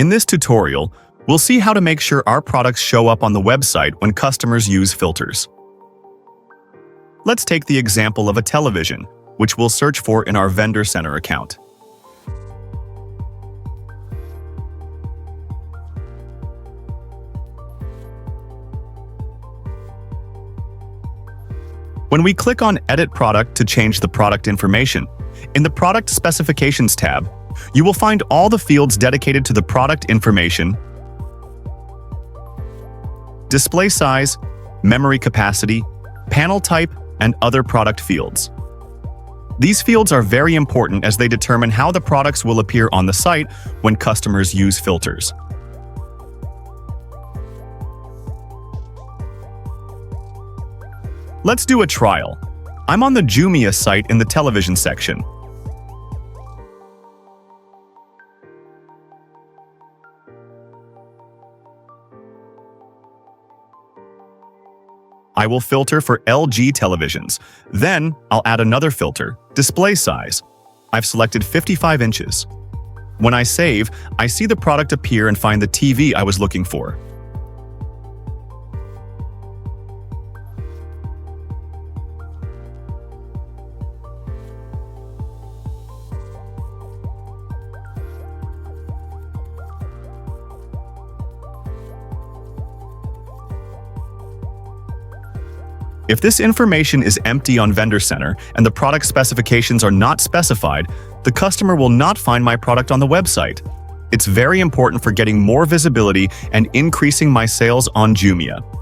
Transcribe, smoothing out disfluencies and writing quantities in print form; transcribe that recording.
In this tutorial, we'll see how to make sure our products show up on the website when customers use filters. Let's take the example of a television, which we'll search for in our Vendor Center account. When we click on Edit Product to change the product information, in the Product Specifications tab, you will find all the fields dedicated to the product information, display size, memory capacity, panel type, and other product fields. These fields are very important as they determine how the products will appear on the site when customers use filters. Let's do a trial. I'm on the Jumia site in the television section. I will filter for LG televisions. Then, I'll add another filter, display size. I've selected 55 inches. When I save, I see the product appear and find the TV I was looking for. If this information is empty on Vendor Center and the product specifications are not specified, the customer will not find my product on the website. It's very important for getting more visibility and increasing my sales on Jumia.